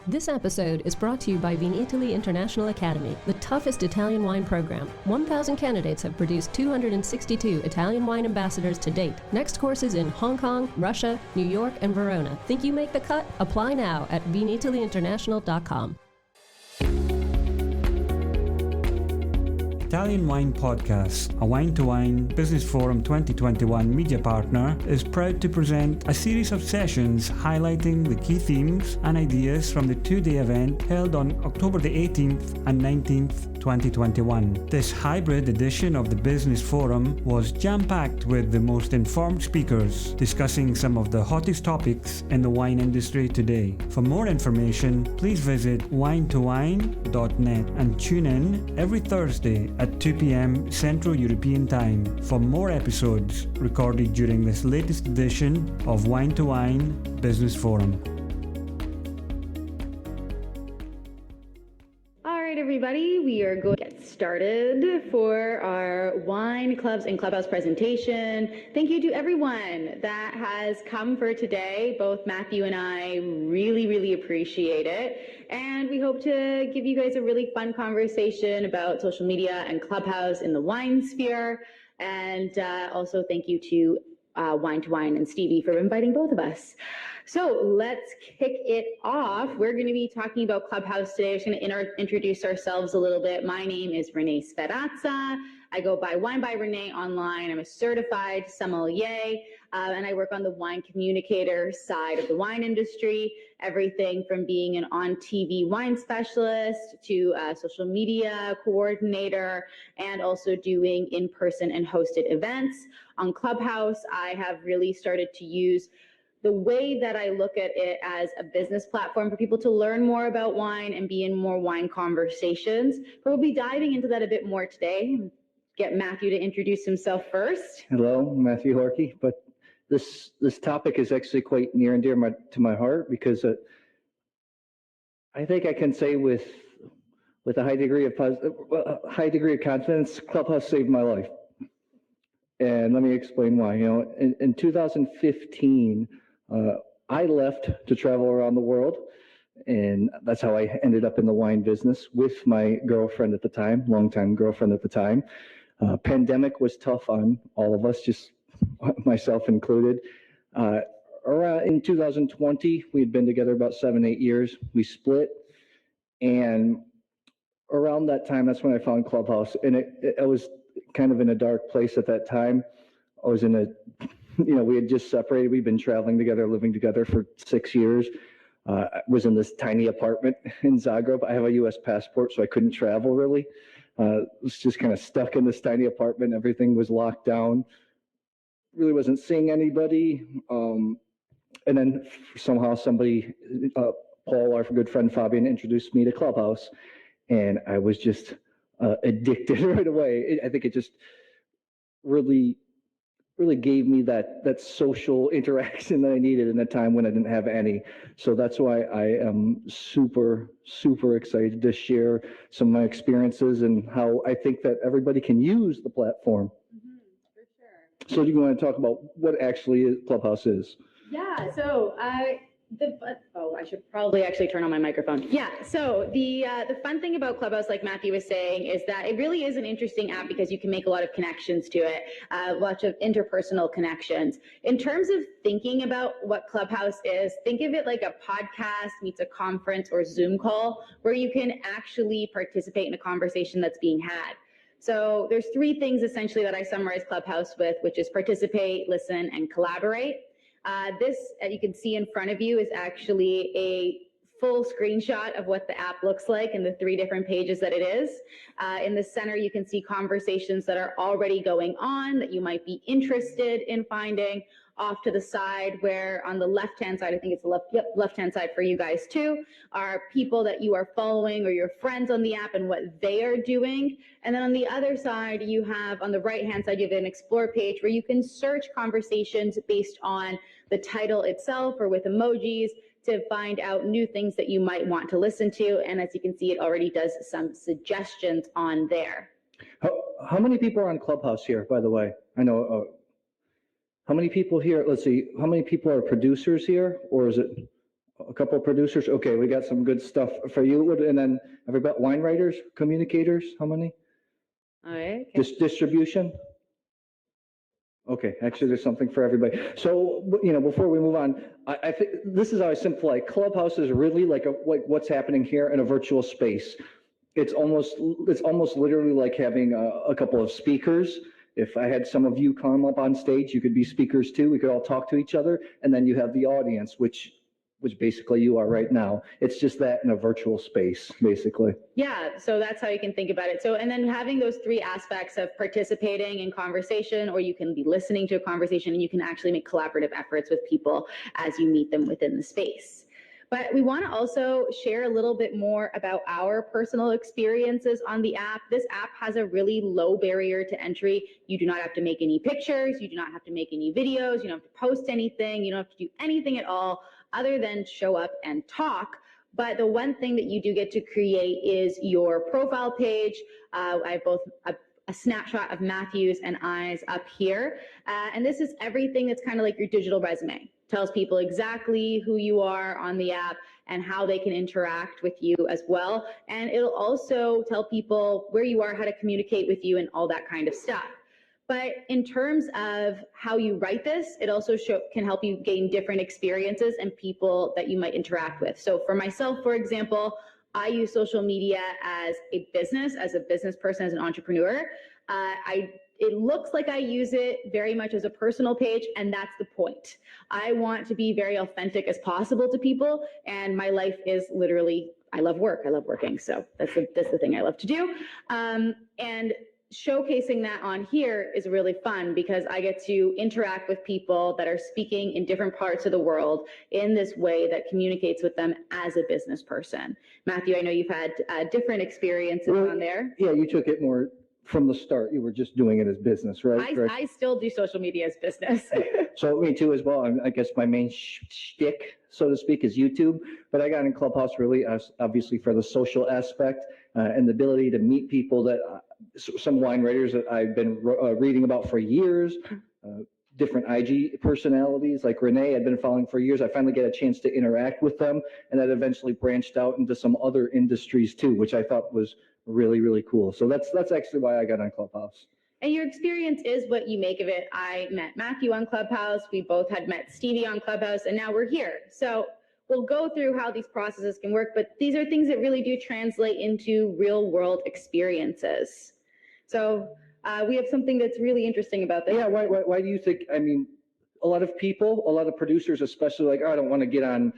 This episode is brought to you by Wine Italy International Academy, the toughest Italian wine program. 1,000 candidates have produced 262 Italian wine ambassadors to date. Next courses in Hong Kong, Russia, New York, and Verona. Think you make the cut? Apply now at wineitalyinternational.com. Italian Wine Podcast, a Wine2Wine Business Forum 2021 media partner, is proud to present a series of sessions highlighting the key themes and ideas from the two-day event held on October the 18th and 19th, 2021. This hybrid edition of the Business Forum was jam-packed with the most informed speakers, discussing some of the hottest topics in the wine industry today. For more information, please visit wine2wine.net and tune in every Thursday at 2 p.m. Central European Time for more episodes recorded during this latest edition of Wine2Wine Business Forum. All right, everybody, we are going to get started for our Wine Clubs and Clubhouse presentation. Thank you to everyone that has come for today. Both Matthew and I really appreciate it. And we hope to give you guys a really fun conversation about social media and Clubhouse in the wine sphere. And also thank you to Wine2Wine and Stevie for inviting both of us. So let's kick it off. We're going to be talking about Clubhouse today. I'm just going to introduce ourselves a little bit. My name is Réene F Sferrazza. I go by Wine by Rene online. I'm a certified sommelier, and I work on the Wine Communicator side of the wine industry. Everything from being an on-TV wine specialist to social media coordinator, and also doing in-person and hosted events. On Clubhouse, I have really started to use the way that I look at it as a business platform for people to learn more about wine and be in more wine conversations. But we'll be diving into that a bit more today. Get Matthew to introduce himself first. Hello, Matthew Horkey. But this topic is actually quite near and dear to my heart because I think I can say with a high degree of confidence, Clubhouse saved my life. And let me explain why. You know, in 2015, I left to travel around the world, and that's how I ended up in the wine business with my girlfriend at the time, longtime girlfriend at the time. Pandemic was tough on all of us, just myself included. Around in 2020, we had been together about 7-8 years. We split, and around that time, that's when I found Clubhouse, and I was kind of in a dark place at that time. I was in we had just separated. We'd been traveling together, living together for 6 years. I was in this tiny apartment in Zagreb. I have a U.S. passport, so I couldn't travel really. Was just kind of stuck in this tiny apartment. Everything was locked down. Really wasn't seeing anybody. And then somehow somebody, Paul, our good friend Fabian, introduced me to Clubhouse, and I was just addicted right away. I think it just really gave me that social interaction that I needed in a time when I didn't have any. So that's why I am super excited to share some of my experiences and how I think that everybody can use the platform. For sure. So do you want to talk about what actually Clubhouse is? Yeah, so I should probably actually turn on my microphone. Yeah, so the fun thing about Clubhouse, like Matthew was saying, is that it really is an interesting app because you can make a lot of connections to it, lots of interpersonal connections. In terms of thinking about what Clubhouse is, think of it like a podcast meets a conference or Zoom call where you can actually participate in a conversation that's being had. So there's 3 things essentially that I summarize Clubhouse with, which is participate, listen, and collaborate. This, as you can see in front of you, is actually a full screenshot of what the app looks like and the 3 different pages that it is. In the center, you can see conversations that are already going on that you might be interested in finding. Off to the side, where on the left-hand side, I think it's the left-hand side for you guys too, are people that you are following or your friends on the app and what they are doing. And then on the other side, you have, on the right-hand side, you have an explore page where you can search conversations based on the title itself or with emojis to find out new things that you might want to listen to. And as you can see, it already does some suggestions on there. How many people are on Clubhouse here, by the way? I know. How many people here? Let's see. How many people are producers here, or is it A couple of producers. Okay, we got some good stuff for you. And then everybody, wine writers, communicators, how many? All right. Okay. Distribution. Okay, actually, there's something for everybody. So, before we move on, I think this is how I simplify. Clubhouse is really like what's happening here in a virtual space. It's almost literally like having a couple of speakers. If I had some of you come up on stage, you could be speakers too. We could all talk to each other, and then you have the audience, which basically you are right now. It's just that in a virtual space, basically. Yeah, so that's how you can think about it. So, and then having those three aspects of participating in conversation, or you can be listening to a conversation, and you can actually make collaborative efforts with people as you meet them within the space. But we want to also share a little bit more about our personal experiences on the app. This app has a really low barrier to entry. You do not have to make any pictures. You do not have to make any videos. You don't have to post anything. You don't have to do anything at all other than show up and talk. But the one thing that you do get to create is your profile page. I have both a snapshot of Matthew's and I's up here. And this is everything that's kind of like your digital resume. Tells people exactly who you are on the app and how they can interact with you as well. And it'll also tell people where you are, how to communicate with you, and all that kind of stuff. But in terms of how you write this, it also can help you gain different experiences and people that you might interact with. So for myself, for example, I use social media as a business person, as an entrepreneur. It looks like I use it very much as a personal page, and that's the point. I want to be very authentic as possible to people, and my life is literally, I love work. I love working, so that's the thing I love to do. And showcasing that on here is really fun because I get to interact with people that are speaking in different parts of the world in this way that communicates with them as a business person. Matthew, I know you've had different experiences on there. Yeah, you took it more from the start. You were just doing it as business, right? I still do social media as business. So me too as well. I guess my main shtick, so to speak, is YouTube. But I got in Clubhouse really obviously for the social aspect and the ability to meet people that some wine writers that I've been reading about for years, different IG personalities like Rene I've been following for years. I finally get a chance to interact with them, and that eventually branched out into some other industries too, which I thought was really, really cool. So that's actually why I got on Clubhouse. And your experience is what you make of it. I met Matthew on Clubhouse. We both had met Stevie on Clubhouse, and now we're here. So we'll go through how these processes can work, but these are things that really do translate into real world experiences. So we have something that's really interesting about this. Yeah, why do you think, I mean, a lot of people, a lot of producers especially, like, oh, I don't want to get on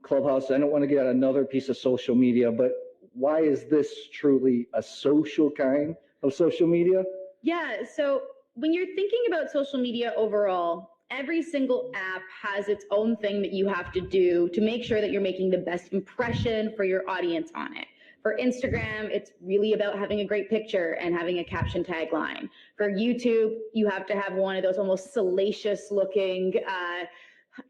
Clubhouse. I don't want to get on another piece of social media, but why is this truly a social kind of social media? Yeah, so when you're thinking about social media overall, every single app has its own thing that you have to do to make sure that you're making the best impression for your audience on it. For Instagram, it's really about having a great picture and having a caption tagline. For YouTube, you have to have one of those almost salacious looking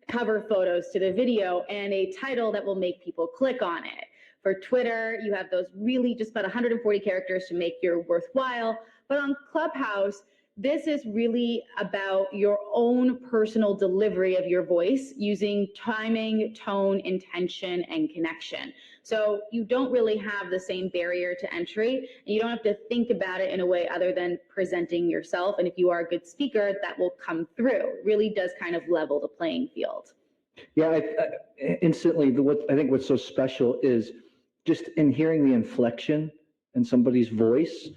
cover photos to the video and a title that will make people click on it. For Twitter, you have those really just about 140 characters to make your worthwhile. But on Clubhouse, this is really about your own personal delivery of your voice using timing, tone, intention, and connection. So you don't really have the same barrier to entry, and you don't have to think about it in a way other than presenting yourself. And if you are a good speaker, that will come through. It really does kind of level the playing field. Yeah, instantly, I think what's so special is just in hearing the inflection in somebody's voice,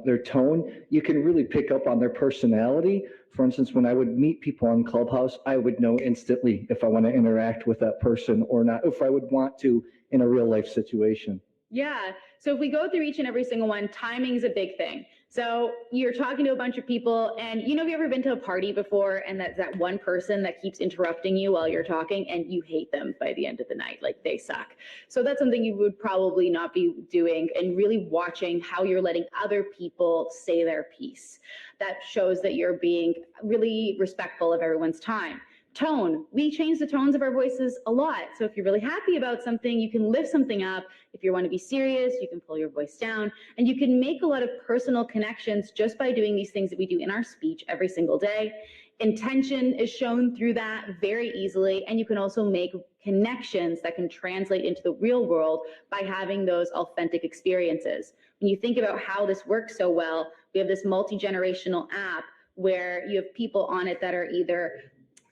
their tone, you can really pick up on their personality. For instance, when I would meet people on Clubhouse, I would know instantly if I want to interact with that person or not, if I would want to in a real life situation. Yeah, so if we go through each and every single one, timing is a big thing. So you're talking to a bunch of people, and have you ever been to a party before and that's that one person that keeps interrupting you while you're talking and you hate them by the end of the night, like they suck. So that's something you would probably not be doing, and really watching how you're letting other people say their piece. That shows that you're being really respectful of everyone's time. Tone, we change the tones of our voices a lot. So if you're really happy about something, you can lift something up. If you want to be serious, you can pull your voice down, and you can make a lot of personal connections just by doing these things that we do in our speech every single day. Intention is shown through that very easily, and you can also make connections that can translate into the real world by having those authentic experiences. When you think about how this works so well, we have this multi-generational app where you have people on it that are either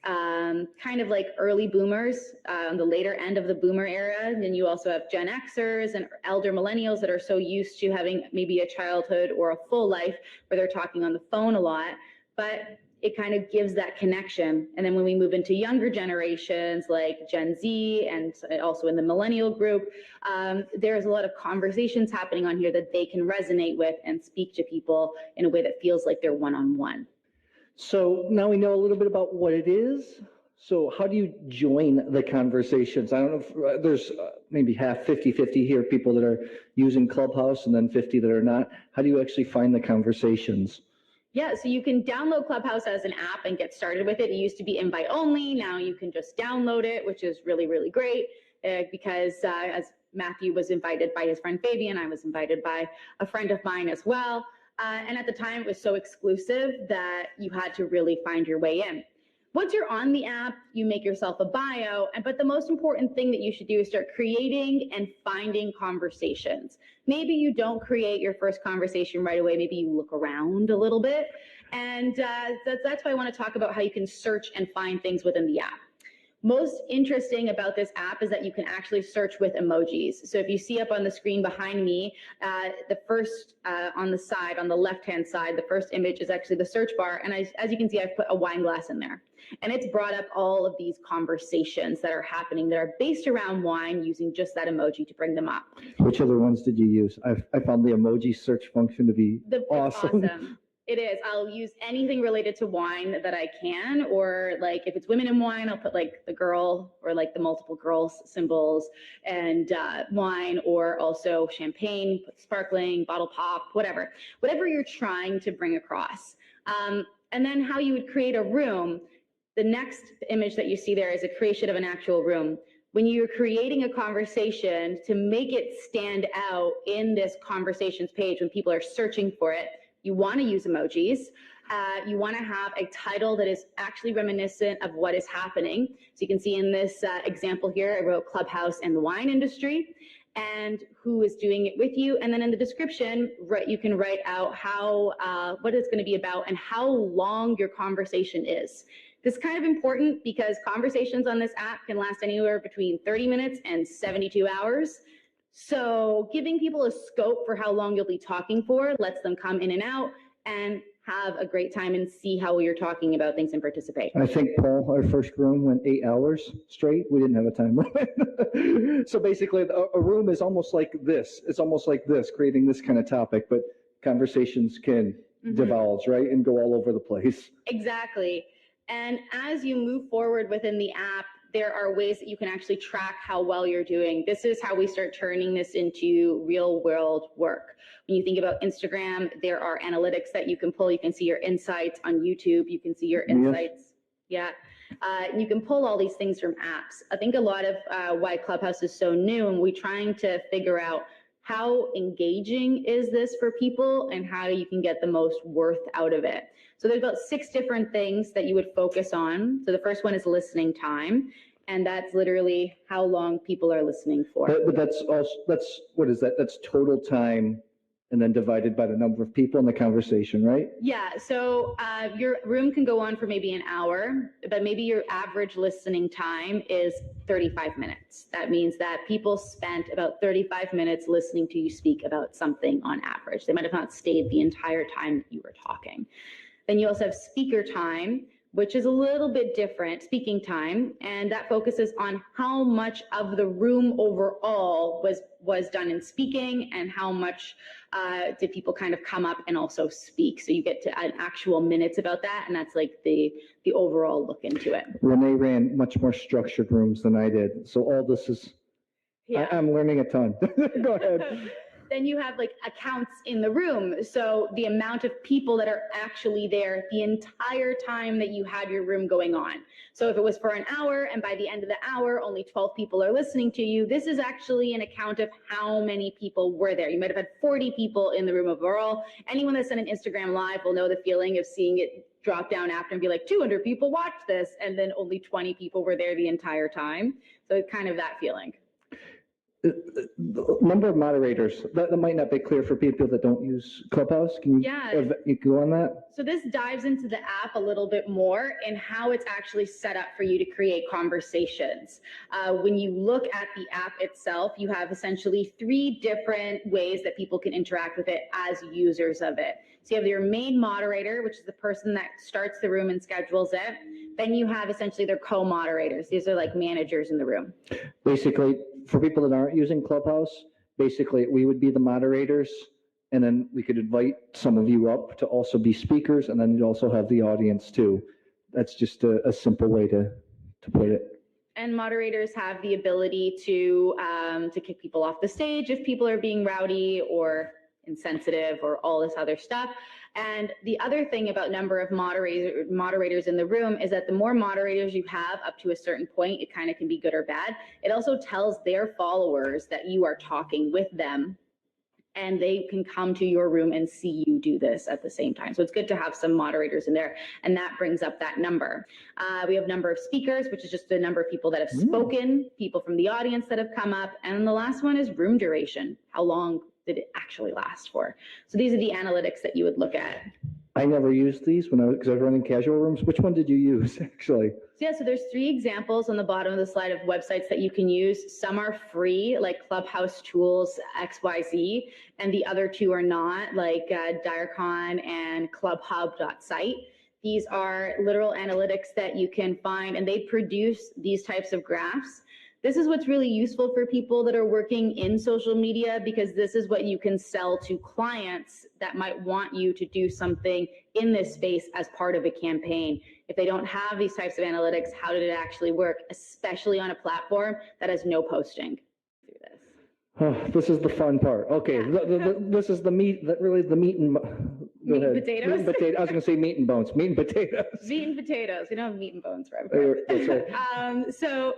kind of like early boomers, the later end of the boomer era. And then you also have Gen Xers and elder millennials that are so used to having maybe a childhood or a full life where they're talking on the phone a lot, but it kind of gives that connection. And then when we move into younger generations like Gen Z and also in the millennial group, there's a lot of conversations happening on here that they can resonate with and speak to people in a way that feels like they're one-on-one. So now we know a little bit about what it is. So how do you join the conversations? I don't know if there's maybe half 50-50 here, people that are using Clubhouse and then 50 that are not. How do you actually find the conversations? Yeah, so you can download Clubhouse as an app and get started with it. It used to be invite only. Now you can just download it, which is really, really great because as Matthew was invited by his friend Fabian, I was invited by a friend of mine as well. And at the time, it was so exclusive that you had to really find your way in. Once you're on the app, you make yourself a bio, but the most important thing that you should do is start creating and finding conversations. Maybe you don't create your first conversation right away. Maybe you look around a little bit. And that's why I want to talk about how you can search and find things within the app. Most interesting about this app is that you can actually search with emojis. So if you see up on the screen behind me, the first on the side, on the left-hand side, the first image is actually the search bar. And as you can see, I've put a wine glass in there. And it's brought up all of these conversations that are happening that are based around wine using just that emoji to bring them up. Which other ones did you use? I found the emoji search function to be awesome. Awesome. It is. I'll use anything related to wine that I can, or like if it's women in wine, I'll put like the girl or like the multiple girls symbols and wine, or also champagne, sparkling, bottle pop, whatever you're trying to bring across. And then how you would create a room. The next image that you see there is a creation of an actual room. When you're creating a conversation, to make it stand out in this conversations page when people are searching for it, you want to use emojis. You want to have a title that is actually reminiscent of what is happening. So you can see in this example here, I wrote Clubhouse and the wine industry and who is doing it with you. And then in the description, you can write out what it's going to be about and how long your conversation is. This is kind of important because conversations on this app can last anywhere between 30 minutes and 72 hours. So giving people a scope for how long you'll be talking for lets them come in and out and have a great time and see how you're talking about things and participate. I think, Paul, our first room went 8 hours straight. We didn't have a time limit. So basically, a room is almost like this. It's almost like this, creating this kind of topic, but conversations can divulge, right, and go all over the place. Exactly. And as you move forward within the app, there are ways that you can actually track how well you're doing. This is how we start turning this into real world work. When you think about Instagram, there are analytics that you can pull. You can see your insights on YouTube. You can see your insights. Yeah. You can pull all these things from apps. I think a lot of why Clubhouse is so new, and we're trying to figure out how engaging is this for people and how you can get the most worth out of it. So there's about 6 different things that you would focus on. So the first one is listening time, and that's literally how long people are listening for. But that's what is that? That's total time and then divided by the number of people in the conversation, right? Yeah, so your room can go on for maybe an hour, but maybe your average listening time is 35 minutes. That means that people spent about 35 minutes listening to you speak about something on average. They might have not stayed the entire time that you were talking. Then you also have speaker time, which is a little bit different, speaking time, and that focuses on how much of the room overall was done in speaking and how much did people kind of come up and also speak. So you get to an actual minutes about that, and that's like the overall look into it. Rene ran much more structured rooms than I did, so all this is, yeah. I'm learning a ton. Go ahead. Then you have like accounts in the room. So the amount of people that are actually there the entire time that you had your room going on. So if it was for an hour and by the end of the hour, only 12 people are listening to you, this is actually an account of how many people were there. You might have had 40 people in the room overall. Anyone that's done an Instagram live will know the feeling of seeing it drop down after and be like, 200 people watched this, and then only 20 people were there the entire time. So it's kind of that feeling. The number of moderators, that might not be clear for people that don't use Clubhouse. Can you go on that? So this dives into the app a little bit more and how it's actually set up for you to create conversations. When you look at the app itself, you have essentially 3 different ways that people can interact with it as users of it. So you have your main moderator, which is the person that starts the room and schedules it. Then you have essentially their co-moderators. These are like managers in the room. Basically, for people that aren't using Clubhouse, basically we would be the moderators, and then we could invite some of you up to also be speakers, and then you'd also have the audience too. That's just a simple way to put it. And moderators have the ability to kick people off the stage if people are being rowdy or insensitive or all this other stuff. And the other thing about number of moderators in the room is that the more moderators you have up to a certain point, it kind of can be good or bad. It also tells their followers that you are talking with them, and they can come to your room and see you do this at the same time. So it's good to have some moderators in there, and that brings up that number. We have number of speakers, which is just the number of people that have spoken, people from the audience that have come up. And the last one is room duration. How long did it actually last for? So these are the analytics that you would look at. I never used these because I was running casual rooms. Which one did you use actually? So there's 3 examples on the bottom of the slide of websites that you can use. Some are free, like Clubhouse Tools XYZ, and the other 2 are not, like Direcon and clubhub.site. These are literal analytics that you can find, and they produce these types of graphs. This is what's really useful for people that are working in social media, because this is what you can sell to clients that might want you to do something in this space as part of a campaign. If they don't have these types of analytics, how did it actually work, especially on a platform that has no posting? Oh, this is the fun part. Okay, this is the meat, really the meat and meat and potatoes. I was going to say meat and bones. Meat and potatoes. Meat and potatoes. We don't have meat and bones for everybody. That's right. So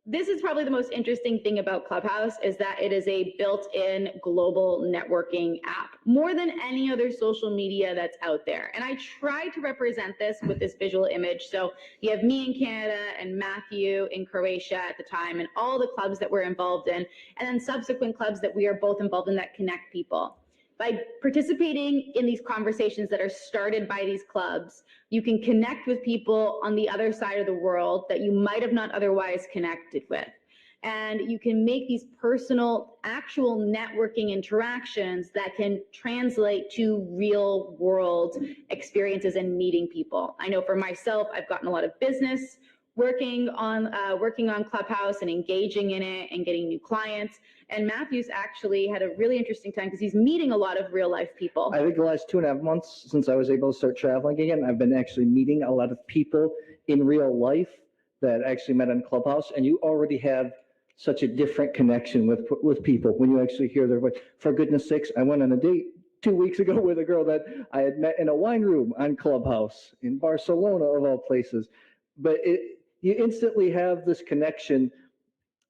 this is probably the most interesting thing about Clubhouse, is that it is a built-in global networking app, more than any other social media that's out there. And I try to represent this with this visual image. So you have me in Canada and Matthew in Croatia at the time, and all the clubs that we're involved in, and then subsequent clubs that we are both involved in that connect people. By participating in these conversations that are started by these clubs, you can connect with people on the other side of the world that you might have not otherwise connected with. And you can make these personal, actual networking interactions that can translate to real world experiences and meeting people. I know for myself, I've gotten a lot of business working on Clubhouse and engaging in it and getting new clients. And Matthew's actually had a really interesting time because he's meeting a lot of real life people. I think the last 2.5 months since I was able to start traveling again, I've been actually meeting a lot of people in real life that actually met on Clubhouse, and you already have such a different connection with people when you actually hear their voice. For goodness sakes, I went on a date 2 weeks ago with a girl that I had met in a wine room on Clubhouse in Barcelona, of all places. But you instantly have this connection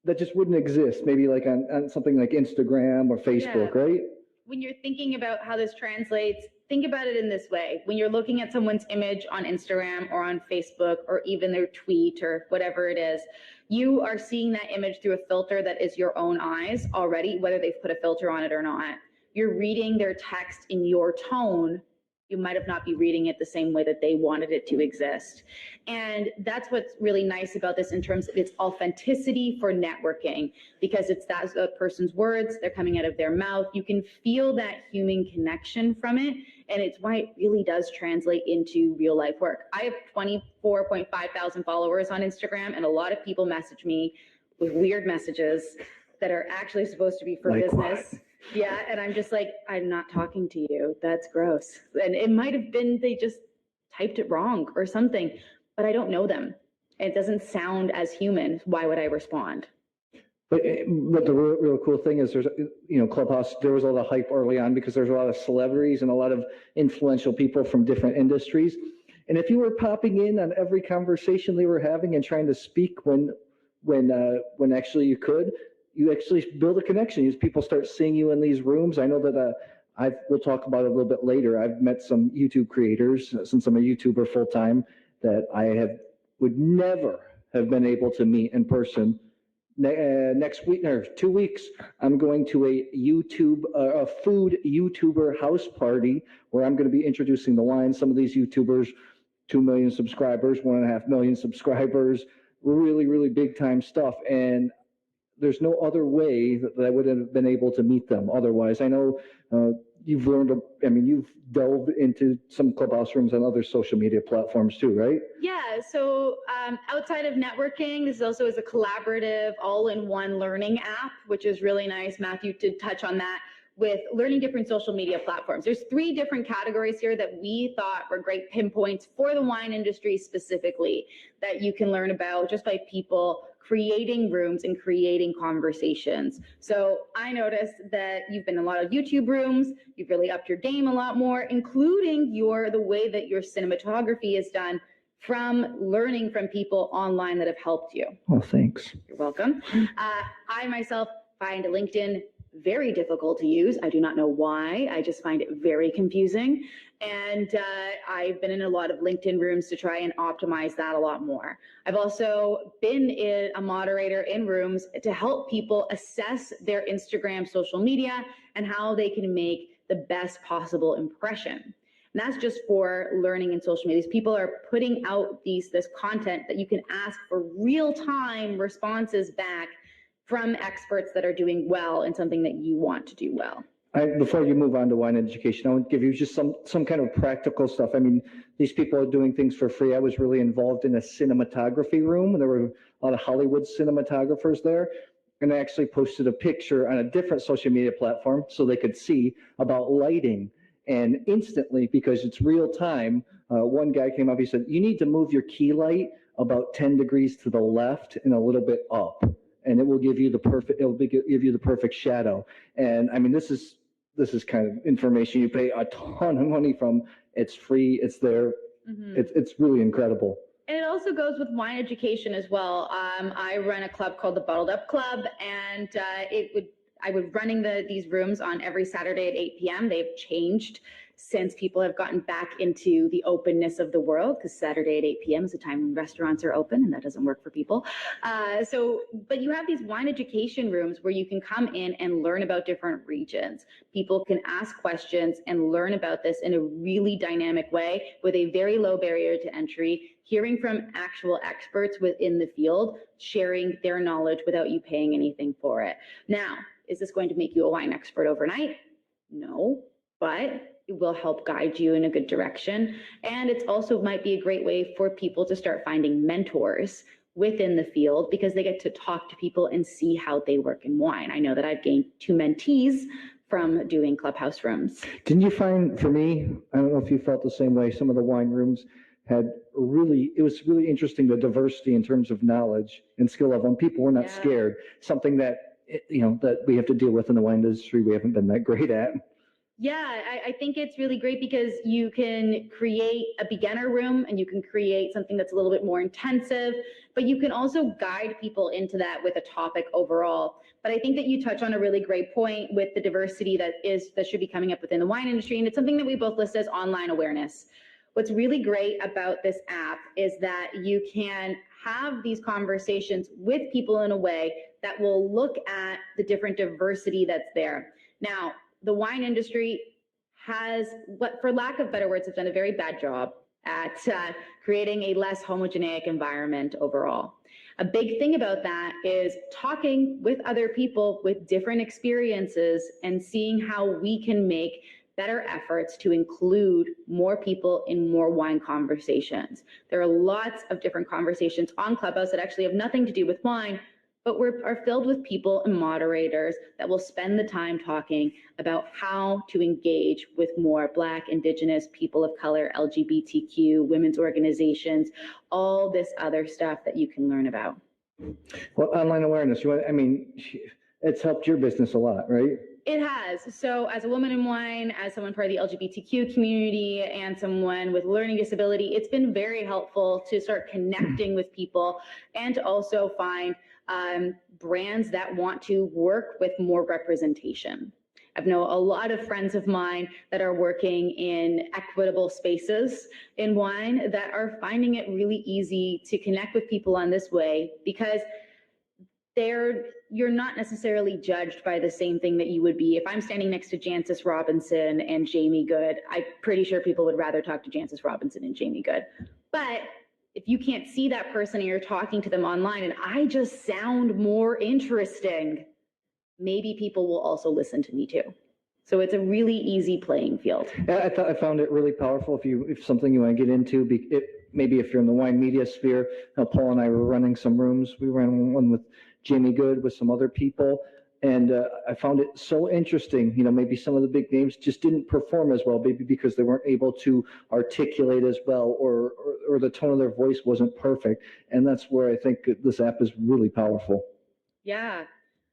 that just wouldn't exist, maybe like on something like Instagram or Facebook, right? When you're thinking about how this translates, think about it in this way. When you're looking at someone's image on Instagram or on Facebook or even their tweet or whatever it is, you are seeing that image through a filter that is your own eyes already, whether they've put a filter on it or not. You're reading their text in your tone. You might have not be reading it the same way that they wanted it to exist. And that's what's really nice about this in terms of its authenticity for networking, because it's that person's words, they're coming out of their mouth. You can feel that human connection from it. And it's why it really does translate into real life work. I have 24.5 thousand followers on Instagram, and a lot of people message me with weird messages that are actually supposed to be for business. Yeah, and I'm just like, I'm not talking to you. That's gross. And it might have been they just typed it wrong or something, but I don't know them. It doesn't sound as human. Why would I respond? But the real cool thing is there's, Clubhouse, there was a lot of hype early on because there's a lot of celebrities and a lot of influential people from different industries. And if you were popping in on every conversation they were having and trying to speak when actually you could, you actually build a connection. People start seeing you in these rooms. I know that we'll talk about it a little bit later. I've met some YouTube creators, since I'm a YouTuber full-time, that would never have been able to meet in person. Next week, or 2 weeks, I'm going to a food YouTuber house party where I'm going to be introducing the wine. Some of these YouTubers, 2 million subscribers, 1.5 million subscribers, really, really big time stuff. And there's no other way that I would have been able to meet them otherwise. I know you've delved into some Clubhouse rooms and other social media platforms too, right? Yeah, so outside of networking, this also is a collaborative, all-in-one learning app, which is really nice. Matthew did touch on that with learning different social media platforms. There's 3 different categories here that we thought were great pinpoints for the wine industry specifically that you can learn about just by people creating rooms and creating conversations. So I noticed that you've been in a lot of YouTube rooms, you've really upped your game a lot more, including the way that your cinematography is done from learning from people online that have helped you. Oh, thanks. You're welcome. I myself find LinkedIn very difficult to use. I do not know why. I just find it very confusing. And I've been in a lot of LinkedIn rooms to try and optimize that a lot more. I've also been a moderator in rooms to help people assess their Instagram social media and how they can make the best possible impression. And that's just for learning in social media. These people are putting out this content that you can ask for real-time responses back from experts that are doing well in something that you want to do well. Before you move on to wine education, I want to give you just some kind of practical stuff. I mean, these people are doing things for free. I was really involved in a cinematography room, and there were a lot of Hollywood cinematographers there. And I actually posted a picture on a different social media platform so they could see about lighting. And instantly, because it's real time, one guy came up, he said, you need to move your key light about 10 degrees to the left and a little bit up. And it will give you the perfect shadow. And I mean, this is kind of information you pay a ton of money from. It's free. It's there. Mm-hmm. It's really incredible. And it also goes with wine education as well. I run a club called the Bottled Up Club, and I was running these rooms on every Saturday at 8 p.m. They've changed since people have gotten back into the openness of the world, because Saturday at 8 p.m. is the time when restaurants are open, and that doesn't work for people. But you have these wine education rooms where you can come in and learn about different regions. People can ask questions and learn about this in a really dynamic way with a very low barrier to entry, hearing from actual experts within the field, sharing their knowledge without you paying anything for it. Now, is this going to make you a wine expert overnight? No, but it will help guide you in a good direction. And it also might be a great way for people to start finding mentors within the field, because they get to talk to people and see how they work in wine. I know that I've gained 2 mentees from doing Clubhouse rooms. Didn't you find, for me, I don't know if you felt the same way, some of the wine rooms it was really interesting, the diversity in terms of knowledge and skill level, and people were not scared, something that we have to deal with in the wine industry we haven't been that great at. Yeah, I think it's really great because you can create a beginner room and you can create something that's a little bit more intensive, but you can also guide people into that with a topic overall. But I think that you touch on a really great point with the diversity that should be coming up within the wine industry, and it's something that we both list as online awareness. What's really great about this app is that you can have these conversations with people in a way that will look at the different diversity that's there. Now, the wine industry has, for lack of better words, have done a very bad job at creating a less homogeneic environment overall. A big thing about that is talking with other people with different experiences and seeing how we can make better efforts to include more people in more wine conversations. There are lots of different conversations on Clubhouse that actually have nothing to do with wine, but are filled with people and moderators that will spend the time talking about how to engage with more Black, Indigenous, people of color, LGBTQ, women's organizations, all this other stuff that you can learn about. Well, online awareness, it's helped your business a lot, right? It has. So as a woman in wine, as someone part of the LGBTQ community, and someone with learning disability, it's been very helpful to start connecting with people and to also find brands that want to work with more representation. I know a lot of friends of mine that are working in equitable spaces in wine that are finding it really easy to connect with people on this way, because you're not necessarily judged by the same thing that you would be if I'm standing next to Jancis Robinson and Jamie Good. I'm pretty sure people would rather talk to Jancis Robinson and Jamie Good. But if you can't see that person and you're talking to them online and I just sound more interesting, maybe people will also listen to me too. So it's a really easy playing field. Yeah, I found it really powerful. If something you want to get into, maybe if you're in the wine media sphere. Paul and I were running some rooms. We ran one with Jamie Good with some other people, and I found it so interesting. Maybe some of the big names just didn't perform as well, maybe because they weren't able to articulate as well, or the tone of their voice wasn't perfect. And that's where I think this app is really powerful. Yeah.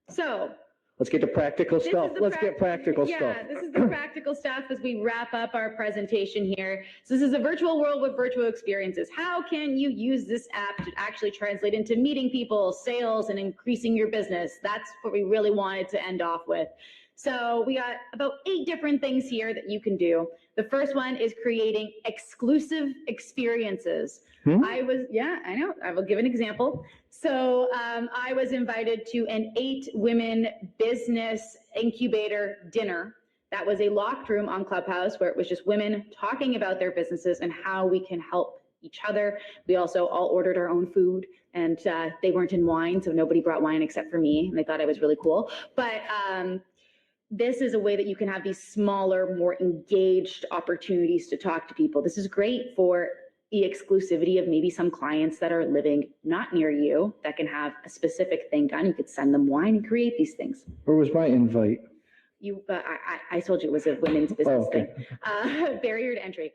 So let's get to practical stuff. Let's get practical stuff. Yeah, this is the practical stuff as we wrap up our presentation here. So this is a virtual world with virtual experiences. How can you use this app to actually translate into meeting people, sales, and increasing your business? That's what we really wanted to end off with. So we got about 8 different things here that you can do. The first one is creating exclusive experiences. I know. I will give an example. So I was invited to an 8-women business incubator dinner. That was a locked room on Clubhouse where it was just women talking about their businesses and how we can help each other. We also all ordered our own food, and they weren't in wine, so nobody brought wine except for me, and they thought I was really cool. But this is a way that you can have these smaller, more engaged opportunities to talk to people. This is great for the exclusivity of maybe some clients that are living not near you that can have a specific thing done. You could send them wine and create these things. Where was my invite? I told you it was a women's business thing. Barrier to entry.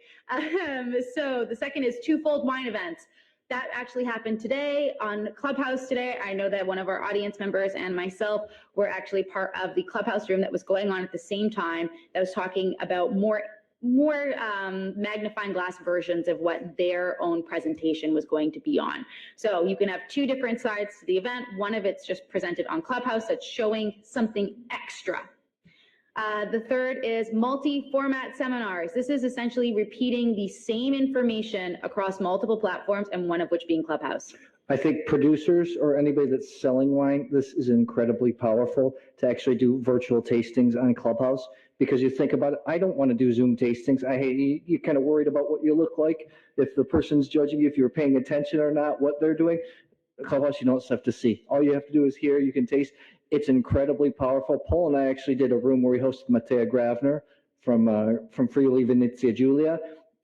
So the second is twofold wine events. That actually happened today on Clubhouse today. I know that one of our audience members and myself were actually part of the Clubhouse room that was going on at the same time, that was talking about more magnifying glass versions of what their own presentation was going to be on. So you can have 2 different sides to the event. One of it's just presented on Clubhouse that's showing something extra. The third is multi-format seminars. This is essentially repeating the same information across multiple platforms, and one of which being Clubhouse. I think producers or anybody that's selling wine, this is incredibly powerful to actually do virtual tastings on Clubhouse, because you think about it, I don't want to do Zoom tastings. You're kind of worried about what you look like, if the person's judging you, if you're paying attention or not, what they're doing. Clubhouse, you don't have to see. All you have to do is hear, you can taste. It's incredibly powerful. Paul and I actually did a room where we hosted Mattea Gravner from Friuli Venezia Giulia,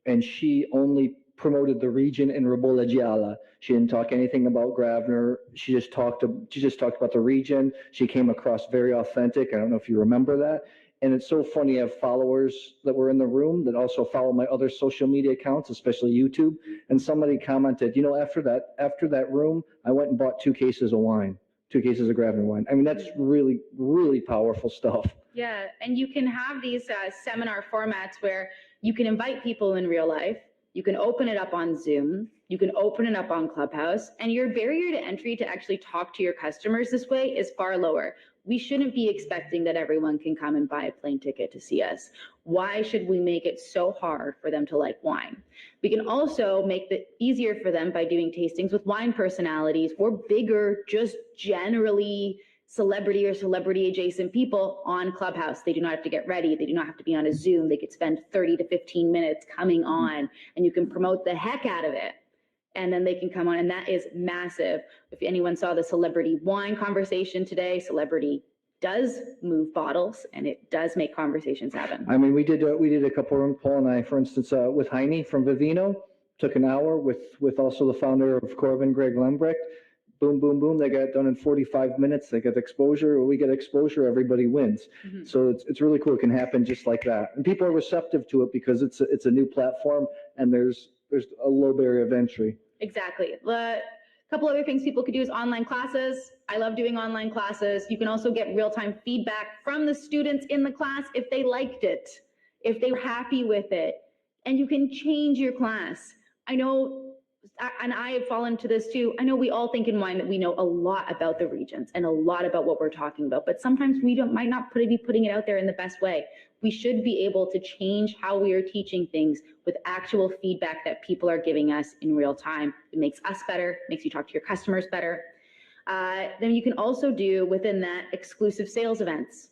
and she only promoted the region in Ribolla Gialla. She didn't talk anything about Gravner. She just talked about the region. She came across very authentic. I don't know if you remember that. And it's so funny, I have followers that were in the room that also follow my other social media accounts, especially YouTube. And somebody commented, after that room, I went and bought 2 cases of wine. 2 cases of Gravner wine. I mean, that's really, really powerful stuff. Yeah, and you can have these seminar formats where you can invite people in real life. You can open it up on Zoom. You can open it up on Clubhouse. And your barrier to entry to actually talk to your customers this way is far lower. We shouldn't be expecting that everyone can come and buy a plane ticket to see us. Why should we make it so hard for them to like wine? We can also make it easier for them by doing tastings with wine personalities or bigger, just generally celebrity or celebrity adjacent people on Clubhouse. They do not have to get ready. They do not have to be on a Zoom. They could spend 30 to 15 minutes coming on, and you can promote the heck out of it. And then they can come on, and that is massive. If anyone saw the celebrity wine conversation today, celebrity does move bottles, and it does make conversations happen. I mean, we did a couple of them, Paul and I, for instance, with Réene from Vivino, took an hour with also the founder of Corbin, Greg Lembrecht. Boom, boom, boom. They got it done in 45 minutes. They get exposure. We get exposure. Everybody wins. Mm-hmm. So it's really cool. It can happen just like that, and people are receptive to it because it's a new platform, and there's a low barrier of entry. Exactly. A couple other things people could do is online classes. I love doing online classes. You can also get real-time feedback from the students in the class if they liked it, if they were happy with it, and you can change your class. I know and I have fallen into this too. I know we all think in wine that we know a lot about the regions and a lot about what we're talking about, but sometimes we might not be putting it out there in the best way. We should be able to change how we are teaching things with actual feedback that people are giving us in real time. It makes us better, makes you talk to your customers better. Then you can also do within that exclusive sales events.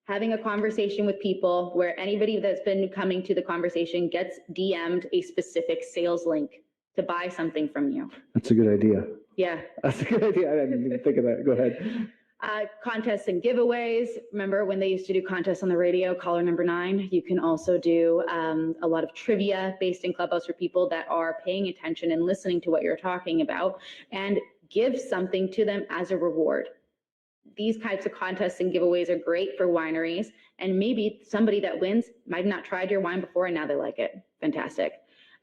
Having a conversation with people where anybody that's been coming to the conversation gets DM'd a specific sales link to buy something from you. That's a good idea. Yeah. That's a good idea. I didn't even think of that. Go ahead. Contests and giveaways. Remember when they used to do contests on the radio, caller number 9? You can also do a lot of trivia based in Clubhouse for people that are paying attention and listening to what you're talking about, and give something to them as a reward. These types of contests and giveaways are great for wineries, and maybe somebody that wins might have not tried your wine before and now they like it. Fantastic.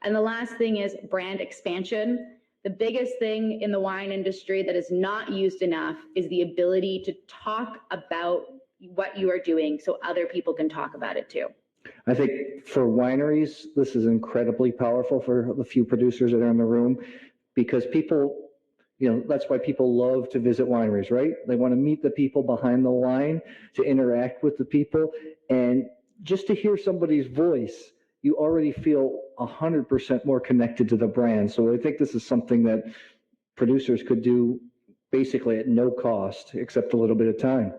And the last thing is brand expansion. The biggest thing in the wine industry that is not used enough is the ability to talk about what you are doing so other people can talk about it too. I think for wineries, this is incredibly powerful for the few producers that are in the room, because people, that's why people love to visit wineries, right? They want to meet the people behind the wine, to interact with the people, and just to hear somebody's voice, you already feel 100% more connected to the brand. So I think this is something that producers could do basically at no cost, except a little bit of time.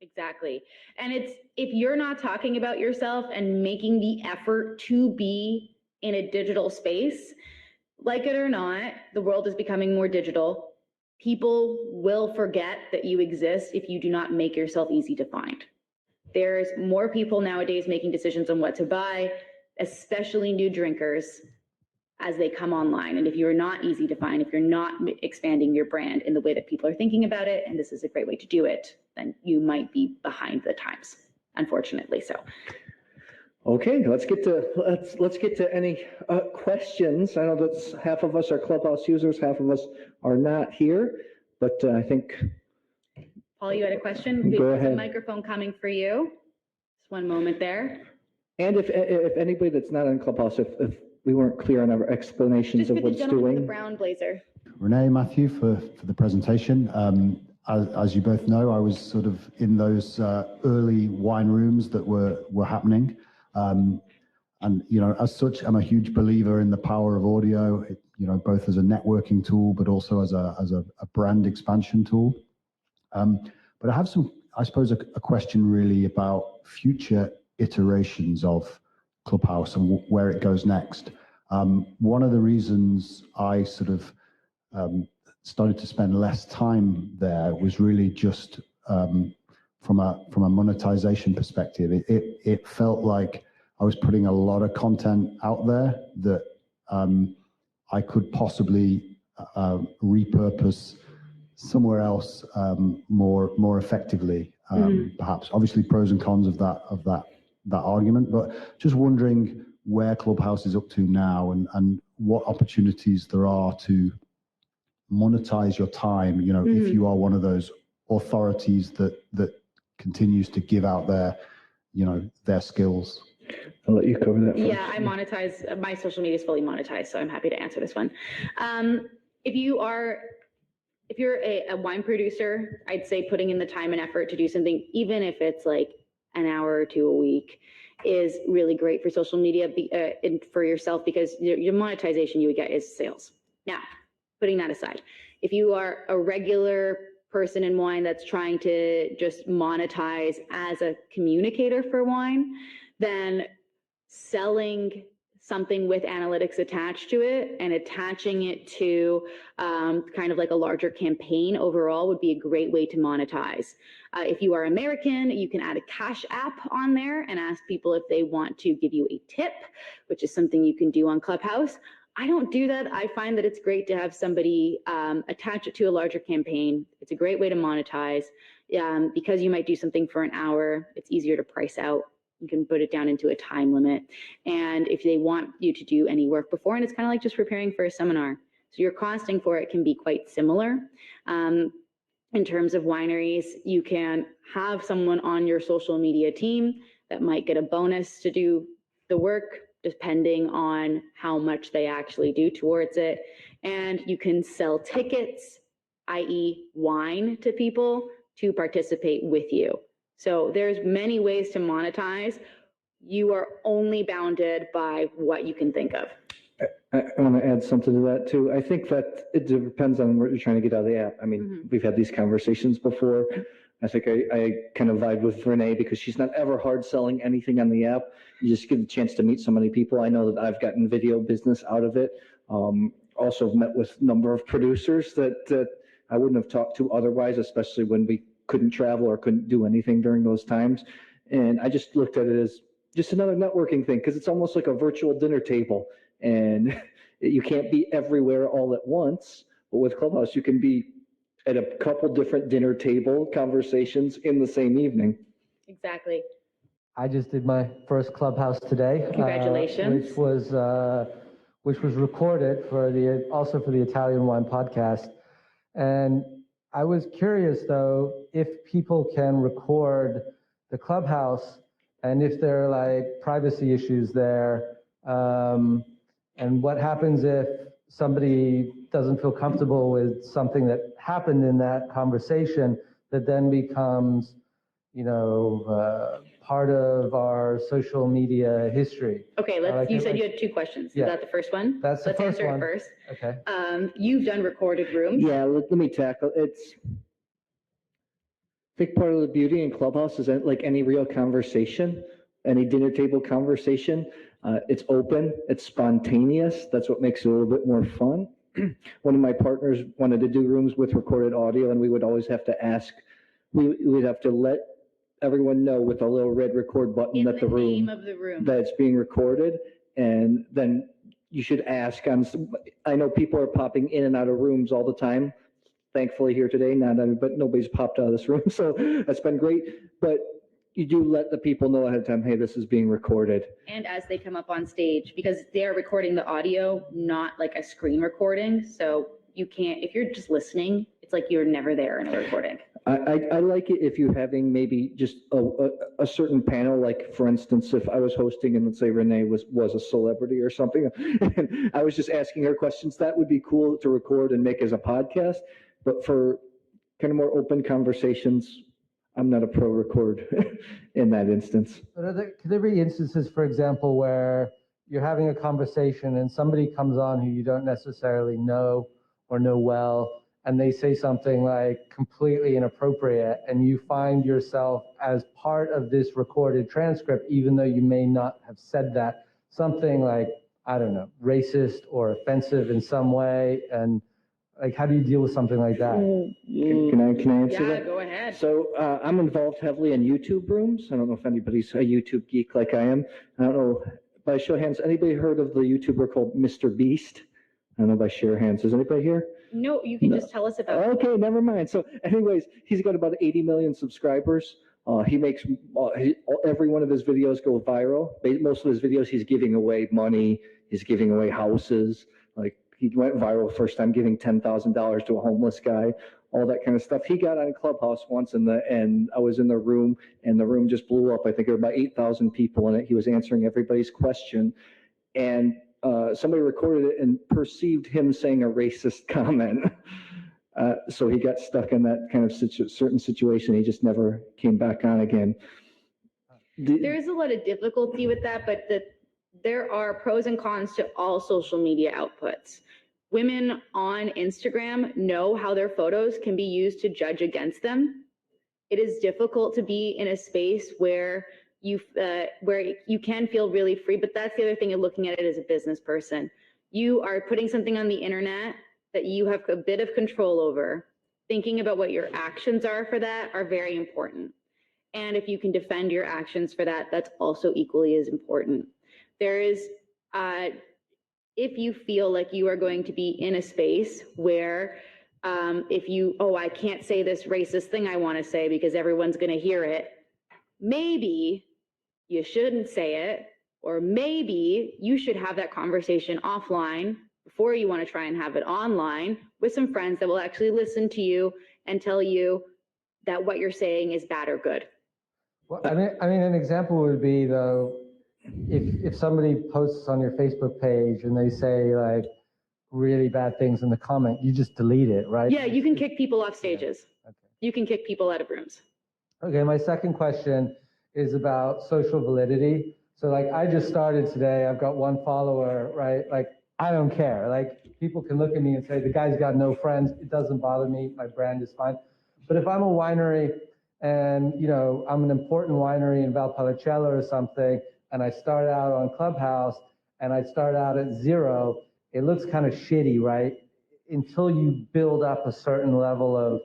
Exactly. And if you're not talking about yourself and making the effort to be in a digital space, like it or not, the world is becoming more digital. People will forget that you exist if you do not make yourself easy to find. There's more people nowadays making decisions on what to buy, especially new drinkers, as they come online. And if you're not easy to find, if you're not expanding your brand in the way that people are thinking about it, and this is a great way to do it, then you might be behind the times, unfortunately so. Okay, let's get to any questions. I know that half of us are Clubhouse users, half of us are not here, but I think. Paul, you had a question? Go ahead. There's a microphone coming for you. Just one moment there. And if anybody that's not on Clubhouse, if we weren't clear on our explanations of what's doing. The brown blazer. Renee, Matthew, for the presentation. As you both know, I was sort of in those early wine rooms that were happening. And, as such, I'm a huge believer in the power of audio, both as a networking tool, but also as a brand expansion tool. But I have I suppose, a question really about future iterations of Clubhouse and where it goes next. One of the reasons I sort of started to spend less time there was really just from a monetization perspective. It felt like I was putting a lot of content out there that I could possibly repurpose somewhere else more effectively. Perhaps, obviously, pros and cons of that argument, but just wondering where Clubhouse is up to now and what opportunities there are to monetize your time. If you are one of those authorities that continues to give out their skills. I'll let you cover that first. Yeah, I monetize. My social media is fully monetized, so I'm happy to answer this one. If you're a wine producer, I'd say putting in the time and effort to do something, even if it's like an hour or two a week, is really great for social media and for yourself, because your monetization you would get is sales. Now, putting that aside, if you are a regular person in wine that's trying to just monetize as a communicator for wine, then selling something with analytics attached to it and attaching it to kind of like a larger campaign overall would be a great way to monetize. If you are American, you can add a Cash App on there and ask people if they want to give you a tip, which is something you can do on Clubhouse. I don't do that. I find that it's great to have somebody attach it to a larger campaign. It's a great way to monetize because you might do something for an hour. It's easier to price out. You can put it down into a time limit. And if they want you to do any work before, and it's kind of like just preparing for a seminar. So your costing for it can be quite similar. In terms of wineries, you can have someone on your social media team that might get a bonus to do the work depending on how much they actually do towards it. And you can sell tickets, i.e. wine, to people to participate with you. So there's many ways to monetize. You are only bounded by what you can think of. I want to add something to that too. I think that it depends on what you're trying to get out of the app. I mean, we've had these conversations before. I think I kind of vibe with Rene because she's not ever hard selling anything on the app. You just get a chance to meet so many people. I know that I've gotten video business out of it. Also met with a number of producers that I wouldn't have talked to otherwise, especially when we couldn't travel or couldn't do anything during those times. And I just looked at it as just another networking thing because it's almost like a virtual dinner table. And you can't be everywhere all at once. But with Clubhouse, you can be at a couple different dinner table conversations in the same evening. Exactly. I just did my first Clubhouse today. Congratulations. Which was recorded for also for the Italian Wine Podcast. And I was curious though, if people can record the Clubhouse and if there are like privacy issues there, and what happens if somebody doesn't feel comfortable with something that happened in that conversation that then becomes, part of our social media history. Okay, you said you had two questions. Yeah. Is that the first one? That's the first one. Let's answer it first. Okay. You've done recorded rooms. Yeah, let me tackle it. I think part of the beauty in Clubhouse is that like any real conversation, any dinner table conversation, it's open, it's spontaneous. That's what makes it a little bit more fun. One of my partners wanted to do rooms with recorded audio, and we would always have to ask, we would have to let everyone know with a little red record button that the room that it's being recorded, and then you should ask I know people are popping in and out of rooms all the time. Thankfully here today, but nobody's popped out of this room, so that's been great. But you do let the people know ahead of time, hey, this is being recorded. And as they come up on stage, because they're recording the audio, not like a screen recording. So you can't, if you're just listening, it's like you're never there in a recording. I like it if you're having maybe just a certain panel, like for instance, if I was hosting and let's say Rene was a celebrity or something, and I was just asking her questions, that would be cool to record and make as a podcast. But for kind of more open conversations, I'm not a pro record in that instance. But could there be instances, for example, where you're having a conversation and somebody comes on who you don't necessarily know or know well, and they say something like completely inappropriate, and you find yourself as part of this recorded transcript, even though you may not have said that, something like, I don't know, racist or offensive in some way, and like, how do you deal with something like that? Can I answer that? Yeah, go ahead. So I'm involved heavily in YouTube rooms. I don't know if anybody's a YouTube geek like I am. I don't know, by show of hands, anybody heard of the YouTuber called Mr. Beast? I don't know by share hands. Is anybody here? No, you can just tell us about it. Okay, never mind. So anyways, he's got about 80 million subscribers. He makes every one of his videos go viral. Most of his videos, he's giving away money. He's giving away houses. Like, he went viral first time giving $10,000 to a homeless guy, all that kind of stuff. He got on Clubhouse once, and I was in the room, and the room just blew up. I think there were about 8,000 people in it. He was answering everybody's question, and somebody recorded it and perceived him saying a racist comment. So he got stuck in that kind of certain situation. He just never came back on again. There is a lot of difficulty with that, but there are pros and cons to all social media outputs. Women on Instagram know how their photos can be used to judge against them. It is difficult to be in a space where you can feel really free, but that's the other thing of looking at it as a business person. You are putting something on the internet that you have a bit of control over. Thinking about what your actions are for that are very important. And if you can defend your actions for that, that's also equally as important. There is, if you feel like you are going to be in a space where I can't say this racist thing I want to say because everyone's going to hear it, maybe you shouldn't say it, or maybe you should have that conversation offline before you want to try and have it online with some friends that will actually listen to you and tell you that what you're saying is bad or good. Well, I mean, an example would be, though, if somebody posts on your Facebook page and they say like really bad things in the comment, you just delete it, right? Yeah, you can kick people off stages. Yeah. Okay. You can kick people out of rooms. Okay, my second question is about social validity. So like I just started today, I've got 1 follower, right? Like I don't care. Like people can look at me and say, the guy's got no friends. It doesn't bother me. My brand is fine. But if I'm a winery and, you know, I'm an important winery in Valpolicella or something, and I start out on Clubhouse and I start out at 0, it looks kind of shitty, right? Until you build up a certain level of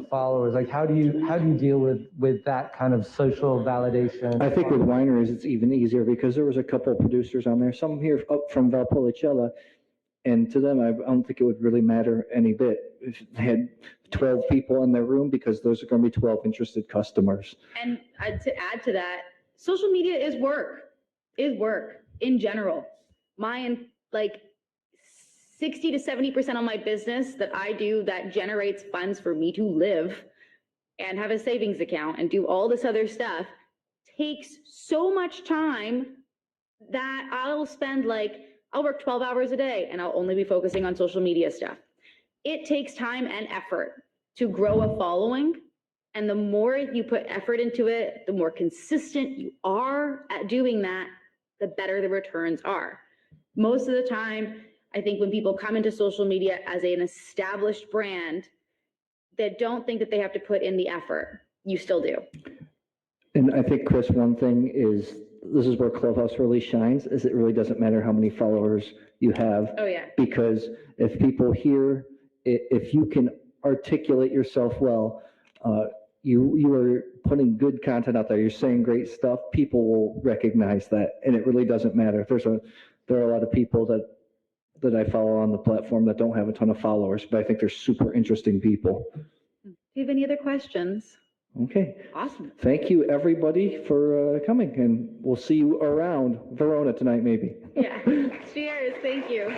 followers. Like how do you deal with that kind of social validation? I think with wineries, it's even easier because there was a couple of producers on there, some here up from Valpolicella, and to them, I don't think it would really matter any bit if they had 12 people in their room, because those are going to be 12 interested customers. And to add to that, social media is work in general. Mine, like 60 to 70% of my business that I do that generates funds for me to live and have a savings account and do all this other stuff takes so much time that I'll work 12 hours a day and I'll only be focusing on social media stuff. It takes time and effort to grow a following. And the more you put effort into it, the more consistent you are at doing that, the better the returns are. Most of the time, I think when people come into social media as an established brand, they don't think that they have to put in the effort. You still do. And I think, Chris, one thing is, this is where Clubhouse really shines, is it really doesn't matter how many followers you have. Oh, yeah. Because if people hear, if you can articulate yourself well, you are putting good content out there, you're saying great stuff, people will recognize that, and it really doesn't matter. There are a lot of people that I follow on the platform that don't have a ton of followers, but I think they're super interesting people. Do you have any other questions? Okay. Awesome. Thank you, everybody, for coming, and we'll see you around Verona tonight, maybe. Yeah. Cheers. Thank you.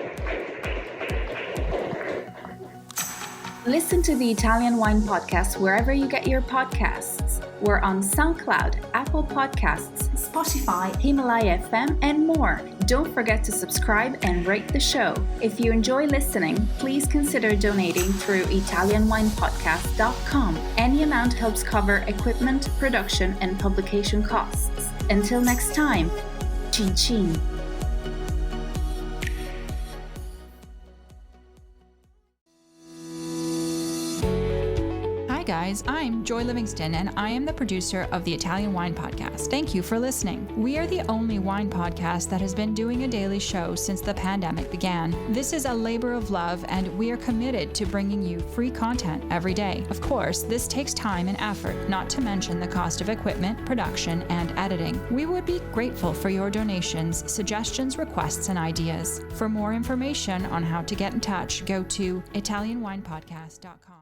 Listen to the Italian Wine Podcast wherever you get your podcasts. We're on SoundCloud, Apple Podcasts, Spotify, Himalaya FM, and more. Don't forget to subscribe and rate the show. If you enjoy listening, please consider donating through ItalianWinePodcast.com. Any amount helps cover equipment, production, and publication costs. Until next time, chin chin. Guys, I'm Joy Livingston, and I am the producer of the Italian Wine Podcast. Thank you for listening. We are the only wine podcast that has been doing a daily show since the pandemic began. This is a labor of love, and we are committed to bringing you free content every day. Of course, this takes time and effort, not to mention the cost of equipment, production, and editing. We would be grateful for your donations, suggestions, requests, and ideas. For more information on how to get in touch, go to ItalianWinePodcast.com.